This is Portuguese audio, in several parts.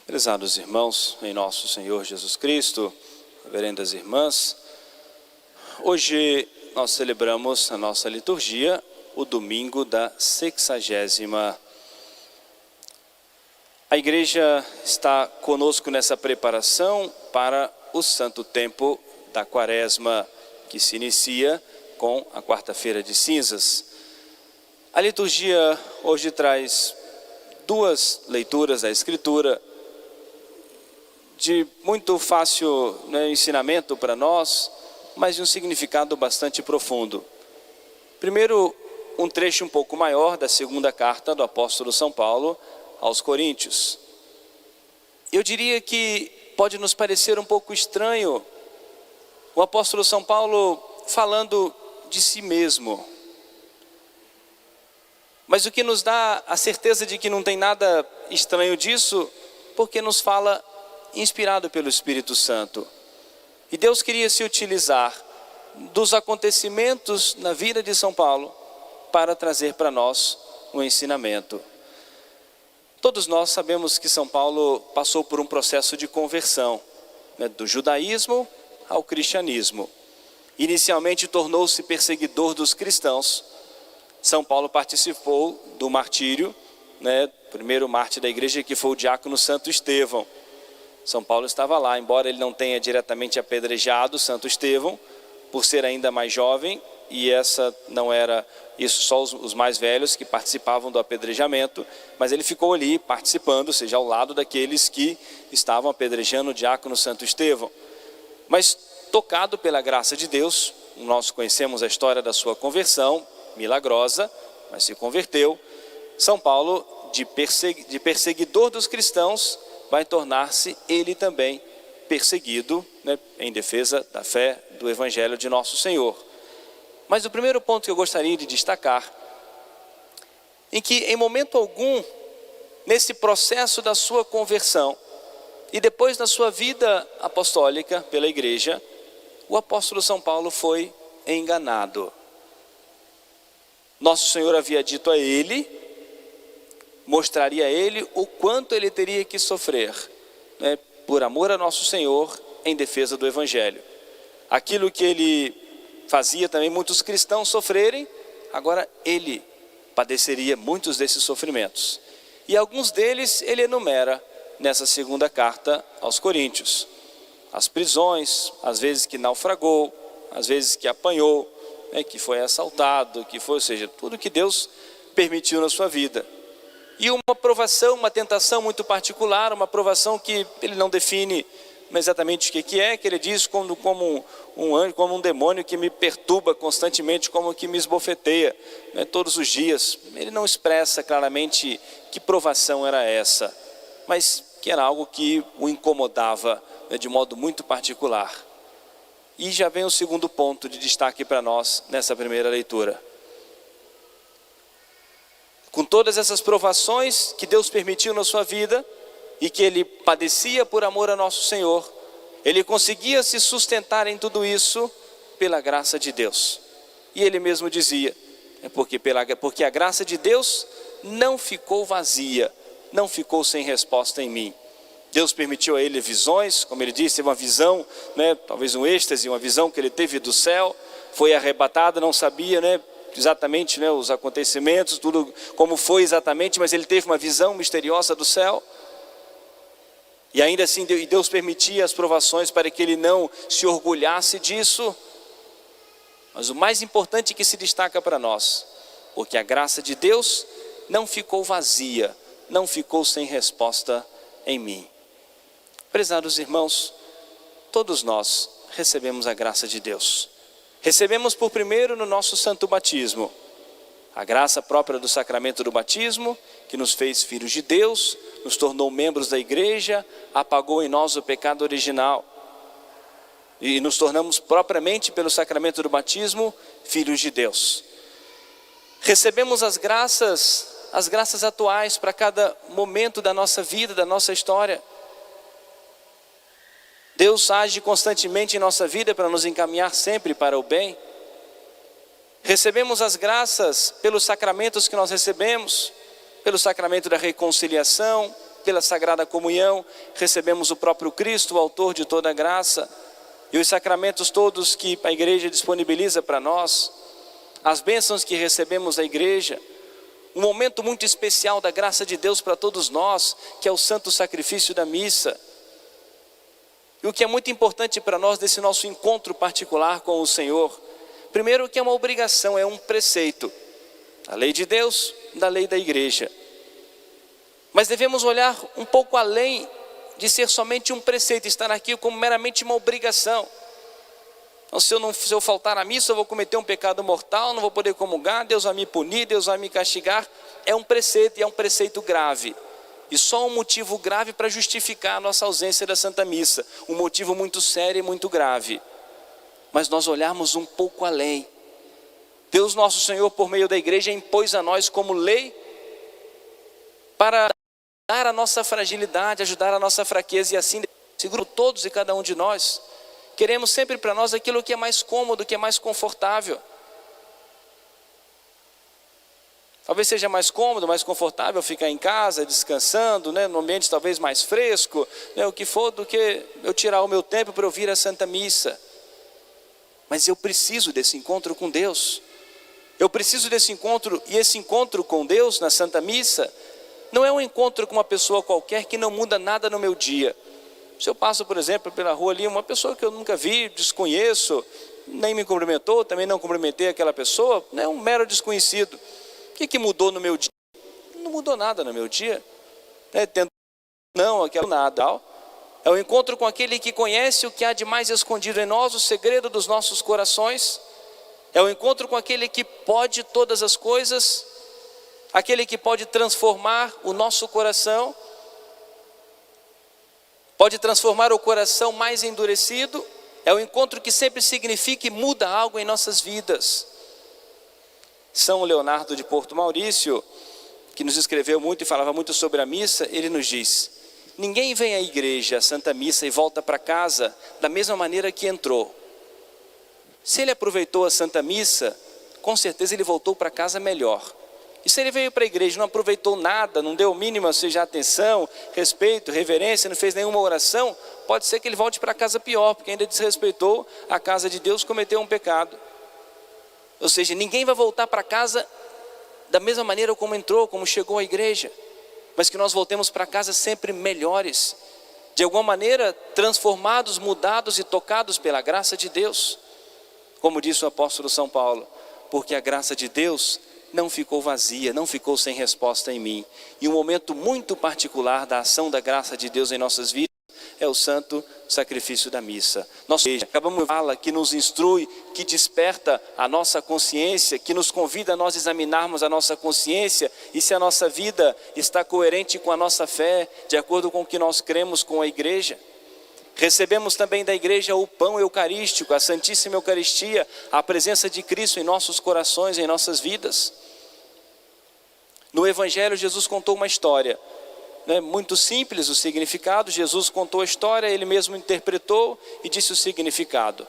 Prezados irmãos, em nosso Senhor Jesus Cristo, reverendas irmãs, hoje nós celebramos a nossa liturgia, o domingo da 60ª. A igreja está conosco nessa preparação para o santo tempo da Quaresma, que se inicia com a quarta-feira de cinzas. A liturgia hoje traz duas leituras da Escritura, de muito fácil ensinamento para nós, mas de um significado bastante profundo. Primeiro, um trecho um pouco maior da segunda carta do apóstolo São Paulo aos Coríntios. Eu diria que pode nos parecer um pouco estranho o apóstolo São Paulo falando de si mesmo. Mas o que nos dá a certeza de que não tem nada estranho disso, porque nos fala inspirado pelo Espírito Santo. E Deus queria se utilizar dos acontecimentos na vida de São Paulo para trazer para nós um ensinamento. Todos nós sabemos que São Paulo passou por um processo de conversão, do judaísmo ao cristianismo. Inicialmente tornou-se perseguidor dos cristãos. São Paulo participou do martírio, primeiro mártir da igreja, que foi o diácono Santo Estevão. São Paulo estava lá, embora ele não tenha diretamente apedrejado Santo Estevão, por ser ainda mais jovem, e não era isso só os mais velhos que participavam do apedrejamento, mas ele ficou ali participando, ou seja, ao lado daqueles que estavam apedrejando o diácono Santo Estevão. Mas tocado pela graça de Deus, nós conhecemos a história da sua conversão, milagrosa, mas se converteu. São Paulo, de perseguidor dos cristãos, vai tornar-se ele também perseguido, em defesa da fé do Evangelho de nosso Senhor. Mas o primeiro ponto que eu gostaria de destacar, em que em momento algum, nesse processo da sua conversão, e depois na sua vida apostólica pela igreja, o apóstolo São Paulo foi enganado. Nosso Senhor havia dito a ele, mostraria a ele o quanto ele teria que sofrer, por amor a nosso Senhor, em defesa do Evangelho. Aquilo que ele fazia também muitos cristãos sofrerem, agora ele padeceria muitos desses sofrimentos. E alguns deles ele enumera nessa segunda carta aos Coríntios. As prisões, às vezes que naufragou, às vezes que apanhou, que foi assaltado, ou seja, tudo que Deus permitiu na sua vida. E uma provação, uma tentação muito particular, uma provação que ele não define exatamente o que é, que ele diz como um anjo, como um demônio que me perturba constantemente, como que me esbofeteia todos os dias. Ele não expressa claramente que provação era essa, mas que era algo que o incomodava de modo muito particular. E já vem o segundo ponto de destaque para nós nessa primeira leitura. Com todas essas provações que Deus permitiu na sua vida e que ele padecia por amor a nosso Senhor, ele conseguia se sustentar em tudo isso pela graça de Deus. E ele mesmo dizia, porque a graça de Deus não ficou vazia, não ficou sem resposta em mim. Deus permitiu a ele visões, como ele disse, uma visão, talvez um êxtase, uma visão que ele teve do céu, foi arrebatado, não sabia, exatamente os acontecimentos, tudo como foi exatamente, mas ele teve uma visão misteriosa do céu. E ainda assim Deus permitia as provações para que ele não se orgulhasse disso. Mas o mais importante que se destaca para nós, porque a graça de Deus não ficou vazia, não ficou sem resposta em mim. Prezados irmãos, todos nós recebemos a graça de Deus. Recebemos por primeiro no nosso santo batismo, a graça própria do sacramento do batismo, que nos fez filhos de Deus, nos tornou membros da igreja, apagou em nós o pecado original. E nos tornamos propriamente pelo sacramento do batismo, filhos de Deus. Recebemos as graças atuais para cada momento da nossa vida, da nossa história. Deus age constantemente em nossa vida para nos encaminhar sempre para o bem. Recebemos as graças pelos sacramentos que nós recebemos, pelo sacramento da reconciliação, pela Sagrada Comunhão, recebemos o próprio Cristo, o autor de toda a graça, e os sacramentos todos que a igreja disponibiliza para nós, as bênçãos que recebemos da igreja, um momento muito especial da graça de Deus para todos nós, que é o santo sacrifício da missa. E o que é muito importante para nós desse nosso encontro particular com o Senhor, primeiro que é uma obrigação, é um preceito, a lei de Deus, da lei da igreja. Mas devemos olhar um pouco além de ser somente um preceito, estar aqui como meramente uma obrigação. Então, se eu faltar à missa, eu vou cometer um pecado mortal, não vou poder comungar, Deus vai me punir, Deus vai me castigar. É um preceito, e é um preceito grave. E só um motivo grave para justificar a nossa ausência da Santa Missa. Um motivo muito sério e muito grave. Mas nós olharmos um pouco além. Deus nosso Senhor, por meio da igreja, impôs a nós como lei para ajudar a nossa fragilidade, ajudar a nossa fraqueza, e assim seguro todos e cada um de nós. Queremos sempre para nós aquilo que é mais cômodo, que é mais confortável. Talvez seja mais cômodo, mais confortável ficar em casa, descansando, né, num ambiente talvez mais fresco, né, o que for, do que eu tirar o meu tempo para ouvir a Santa Missa. Mas eu preciso desse encontro com Deus. Eu preciso desse encontro, e esse encontro com Deus na Santa Missa não é um encontro com uma pessoa qualquer que não muda nada no meu dia. Se eu passo, por exemplo, pela rua ali, uma pessoa que eu nunca vi, desconheço, nem me cumprimentou, também não cumprimentei aquela pessoa, é um mero desconhecido. O que mudou no meu dia? Não mudou nada no meu dia. Não, aquela nada. É o encontro com aquele que conhece o que há de mais escondido em nós, o segredo dos nossos corações. É o encontro com aquele que pode todas as coisas, aquele que pode transformar o nosso coração, pode transformar o coração mais endurecido. É o encontro que sempre significa e muda algo em nossas vidas. São Leonardo de Porto Maurício, que nos escreveu muito e falava muito sobre a missa, ele nos diz: ninguém vem à igreja, à Santa Missa, e volta para casa da mesma maneira que entrou. Se ele aproveitou a Santa Missa, com certeza ele voltou para casa melhor. E se ele veio para a igreja e não aproveitou nada, não deu o mínimo, seja atenção, respeito, reverência, não fez nenhuma oração, pode ser que ele volte para casa pior, porque ainda desrespeitou a casa de Deus, cometeu um pecado. Ou seja, ninguém vai voltar para casa da mesma maneira como entrou, como chegou à igreja, mas que nós voltemos para casa sempre melhores, de alguma maneira transformados, mudados e tocados pela graça de Deus. Como disse o apóstolo São Paulo, porque a graça de Deus não ficou vazia, não ficou sem resposta em mim. E um momento muito particular da ação da graça de Deus em nossas vidas é o santo sacrifício da missa. Nós acabamos de falar que nos instrui, que desperta a nossa consciência, que nos convida a nós examinarmos a nossa consciência e se a nossa vida está coerente com a nossa fé, de acordo com o que nós cremos com a igreja. Recebemos também da igreja o pão eucarístico, a Santíssima Eucaristia, a presença de Cristo em nossos corações, em nossas vidas. No Evangelho, Jesus contou uma história, muito simples o significado. Jesus contou a história, ele mesmo interpretou e disse o significado.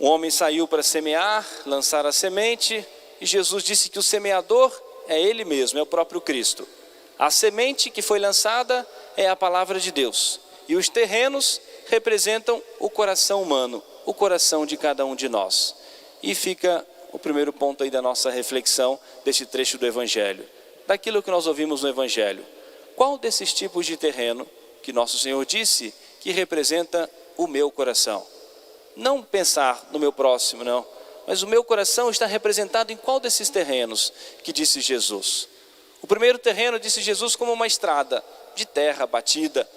Um homem saiu para semear, lançar a semente, e Jesus disse que o semeador é ele mesmo, é o próprio Cristo. A semente que foi lançada é a palavra de Deus. E os terrenos representam o coração humano, o coração de cada um de nós. E fica o primeiro ponto aí da nossa reflexão deste trecho do Evangelho. Daquilo que nós ouvimos no Evangelho. Qual desses tipos de terreno que nosso Senhor disse que representa o meu coração? Não pensar no meu próximo, não. Mas o meu coração está representado em qual desses terrenos que disse Jesus? O primeiro terreno, disse Jesus, como uma estrada de terra batida.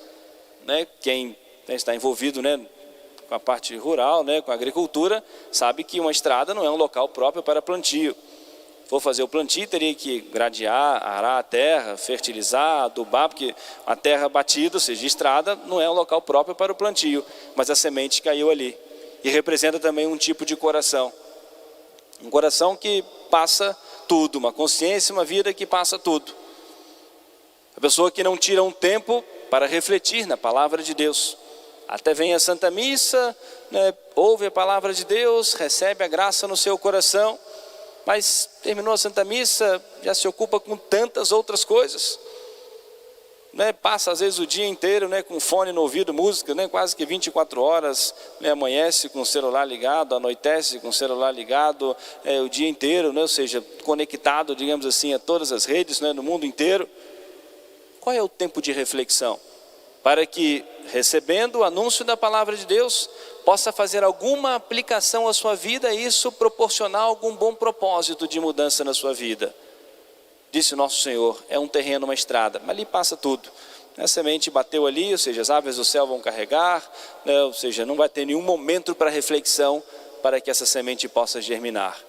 Quem está envolvido com a parte rural, com a agricultura, sabe que uma estrada não é um local próprio para plantio. Se for fazer o plantio, teria que gradear, arar a terra, fertilizar, adubar, porque a terra batida, ou seja, estrada, não é um local próprio para o plantio, mas a semente caiu ali. E representa também um tipo de coração. Um coração que passa tudo, uma consciência, uma vida que passa tudo. A pessoa que não tira um tempo para refletir na palavra de Deus. Até vem a Santa Missa, ouve a palavra de Deus, recebe a graça no seu coração, mas terminou a Santa Missa, já se ocupa com tantas outras coisas. né, passa às vezes o dia inteiro, né, com fone no ouvido, música, né, quase que 24 horas, né, amanhece com o celular ligado, anoitece com o celular ligado, o dia inteiro, né, ou seja, conectado, digamos assim, a todas as redes, né, no mundo inteiro. Qual é o tempo de reflexão? Para que, recebendo o anúncio da palavra de Deus, possa fazer alguma aplicação à sua vida e isso proporcionar algum bom propósito de mudança na sua vida. Disse o nosso Senhor, é um terreno, uma estrada, mas ali passa tudo. A semente bateu ali, ou seja, as aves do céu vão carregar, né, ou seja, não vai ter nenhum momento para reflexão para que essa semente possa germinar.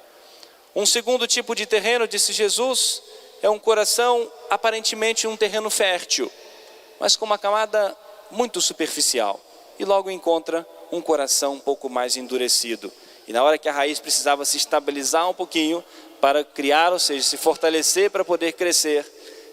Um segundo tipo de terreno, disse Jesus, é um coração aparentemente um terreno fértil, mas com uma camada muito superficial. E logo encontra um coração um pouco mais endurecido. E na hora que a raiz precisava se estabilizar um pouquinho para criar, ou seja, se fortalecer para poder crescer,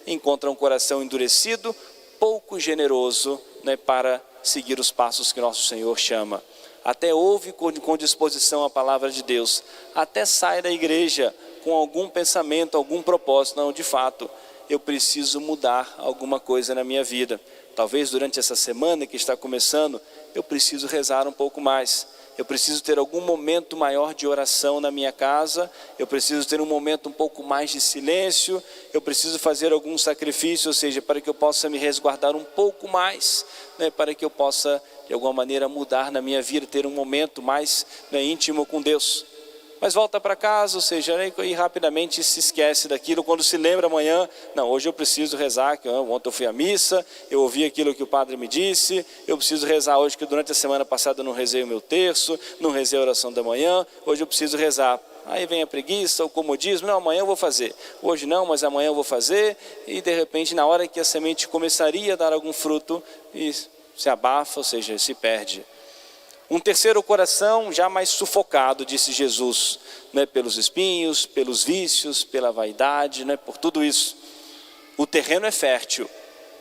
encontra um coração endurecido, pouco generoso, né, para seguir os passos que nosso Senhor chama. Até ouve com disposição a palavra de Deus, até sai da igreja com algum pensamento, algum propósito. Não, de fato, eu preciso mudar alguma coisa na minha vida. Talvez durante essa semana que está começando, eu preciso rezar um pouco mais. Eu preciso ter algum momento maior de oração na minha casa. Eu preciso ter um momento um pouco mais de silêncio. Eu preciso fazer algum sacrifício, ou seja, para que eu possa me resguardar um pouco mais, né, para que eu possa, de alguma maneira, mudar na minha vida, ter um momento mais, né, íntimo com Deus. Mas volta para casa, ou seja, e rapidamente se esquece daquilo. Quando se lembra amanhã, não, hoje eu preciso rezar, que ontem eu fui à missa, eu ouvi aquilo que o padre me disse, eu preciso rezar hoje, que durante a semana passada eu não rezei o meu terço, não rezei a oração da manhã, hoje eu preciso rezar. Aí vem a preguiça, o comodismo, não, amanhã eu vou fazer, hoje não, mas amanhã eu vou fazer, e de repente na hora que a semente começaria a dar algum fruto, e se abafa, ou seja, se perde. Um terceiro coração já mais sufocado, disse Jesus, né, pelos espinhos, pelos vícios, pela vaidade, né, por tudo isso. O terreno é fértil,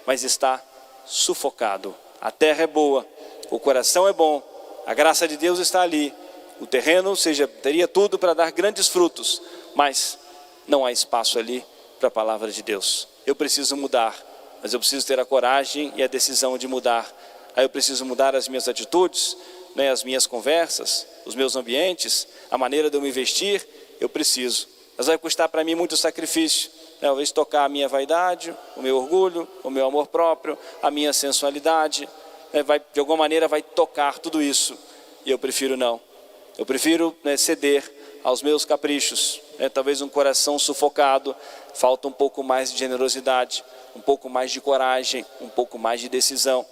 mas está sufocado. A terra é boa, o coração é bom, a graça de Deus está ali. O terreno, ou seja, teria tudo para dar grandes frutos, mas não há espaço ali para a palavra de Deus. Eu preciso mudar, mas eu preciso ter a coragem e a decisão de mudar. Aí eu preciso mudar as minhas atitudes, né, as minhas conversas, os meus ambientes, a maneira de eu me vestir, eu preciso. Mas vai custar para mim muito sacrifício, né, talvez tocar a minha vaidade, o meu orgulho, o meu amor próprio, a minha sensualidade, né, de alguma maneira vai tocar tudo isso, e eu prefiro não. Eu prefiro, né, ceder aos meus caprichos, né, talvez um coração sufocado, falta um pouco mais de generosidade, um pouco mais de coragem, um pouco mais de decisão.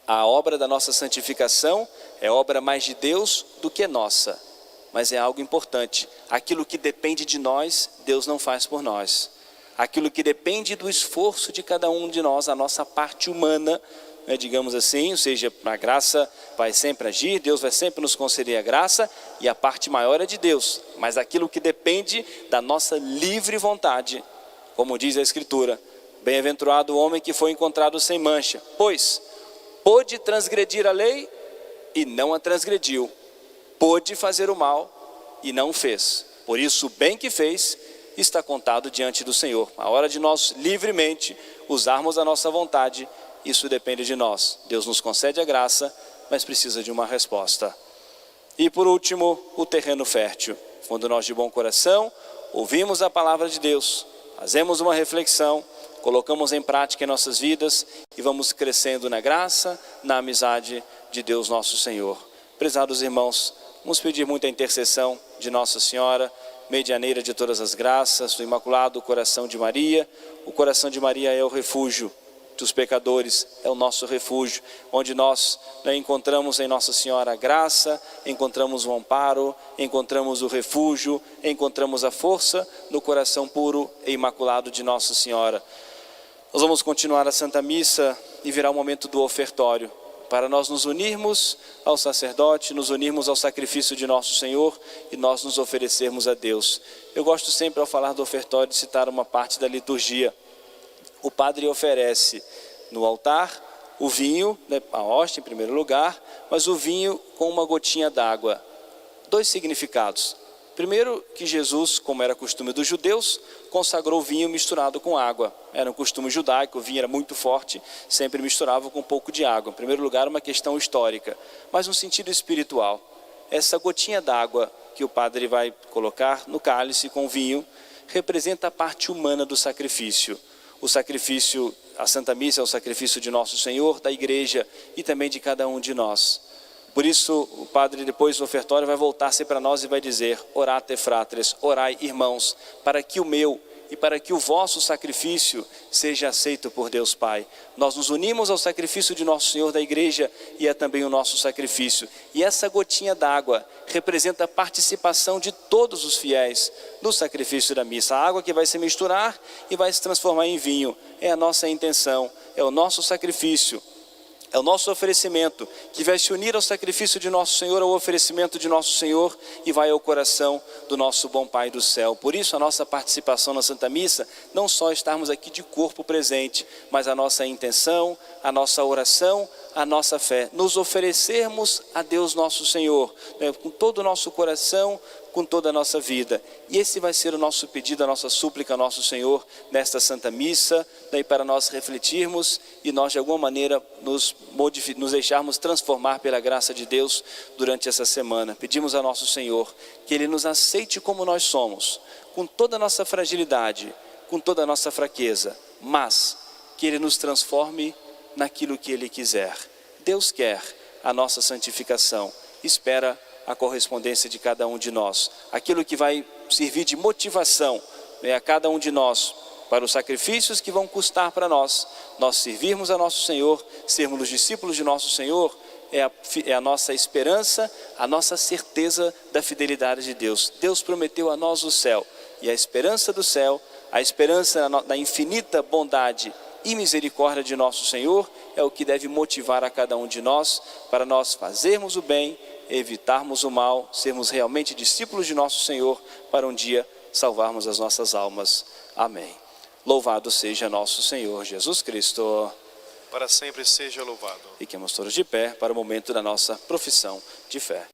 A obra da nossa santificação é obra mais de Deus do que nossa, mas é algo importante. Aquilo que depende de nós, Deus não faz por nós. Aquilo que depende do esforço de cada um de nós, a nossa parte humana, né, digamos assim, ou seja, a graça vai sempre agir, Deus vai sempre nos conceder a graça, e a parte maior é de Deus. Mas aquilo que depende da nossa livre vontade, como diz a Escritura, bem-aventurado o homem que foi encontrado sem mancha, pois pôde transgredir a lei e não a transgrediu, pôde fazer o mal e não o fez. Por isso o bem que fez está contado diante do Senhor. A hora de nós livremente usarmos a nossa vontade, isso depende de nós. Deus nos concede a graça, mas precisa de uma resposta. E por último, o terreno fértil. Quando nós de bom coração ouvimos a palavra de Deus, fazemos uma reflexão, colocamos em prática em nossas vidas e vamos crescendo na graça, na amizade de Deus nosso Senhor. Prezados irmãos, vamos pedir muita intercessão de Nossa Senhora, medianeira de todas as graças, do Imaculado Coração de Maria. O coração de Maria é o refúgio dos pecadores, é o nosso refúgio, onde nós, né, encontramos em Nossa Senhora a graça, encontramos o amparo, encontramos o refúgio, encontramos a força no coração puro e imaculado de Nossa Senhora. Nós vamos continuar a Santa Missa e virá o momento do ofertório, para nós nos unirmos ao sacerdote, nos unirmos ao sacrifício de nosso Senhor e nós nos oferecermos a Deus. Eu gosto sempre, ao falar do ofertório, de citar uma parte da liturgia. O padre oferece no altar o vinho, né, a hóstia em primeiro lugar, mas o vinho com uma gotinha d'água. Dois significados. Primeiro que Jesus, como era costume dos judeus, consagrou vinho misturado com água. Era um costume judaico, o vinho era muito forte, sempre misturava com um pouco de água. Em primeiro lugar, uma questão histórica, mas um sentido espiritual. Essa gotinha d'água que o padre vai colocar no cálice com vinho, representa a parte humana do sacrifício. O sacrifício, a Santa Missa é o sacrifício de Nosso Senhor, da Igreja e também de cada um de nós. Por isso, o padre, depois do ofertório, vai voltar-se para nós e vai dizer: orate fratres, orai irmãos, para que o meu e para que o vosso sacrifício seja aceito por Deus Pai. Nós nos unimos ao sacrifício de Nosso Senhor da Igreja e é também o nosso sacrifício. E essa gotinha d'água representa a participação de todos os fiéis no sacrifício da missa. A água que vai se misturar e vai se transformar em vinho. É a nossa intenção, é o nosso sacrifício. É o nosso oferecimento que vai se unir ao sacrifício de Nosso Senhor, ao oferecimento de Nosso Senhor e vai ao coração do nosso bom Pai do céu. Por isso a nossa participação na Santa Missa, não só estarmos aqui de corpo presente, mas a nossa intenção, a nossa oração, a nossa fé. Nos oferecermos a Deus Nosso Senhor, né, com todo o nosso coração, com toda a nossa vida. E esse vai ser o nosso pedido, a nossa súplica a Nosso Senhor nesta Santa Missa, daí para nós refletirmos e nós de alguma maneira nos deixarmos transformar pela graça de Deus durante essa semana. Pedimos a Nosso Senhor que Ele nos aceite como nós somos, com toda a nossa fragilidade, com toda a nossa fraqueza, mas que Ele nos transforme naquilo que Ele quiser. Deus quer a nossa santificação, espera a correspondência de cada um de nós, aquilo que vai servir de motivação, né, a cada um de nós, para os sacrifícios que vão custar para nós servirmos a Nosso Senhor, sermos os discípulos de Nosso Senhor, é a nossa esperança, a nossa certeza da fidelidade de Deus. Deus prometeu a nós o céu, e a esperança do céu, a esperança da infinita bondade e misericórdia de Nosso Senhor, é o que deve motivar a cada um de nós, para nós fazermos o bem, evitarmos o mal, sermos realmente discípulos de Nosso Senhor, para um dia salvarmos as nossas almas. Amém. Louvado seja Nosso Senhor Jesus Cristo. Para sempre seja louvado. Fiquemos todos de pé para o momento da nossa profissão de fé.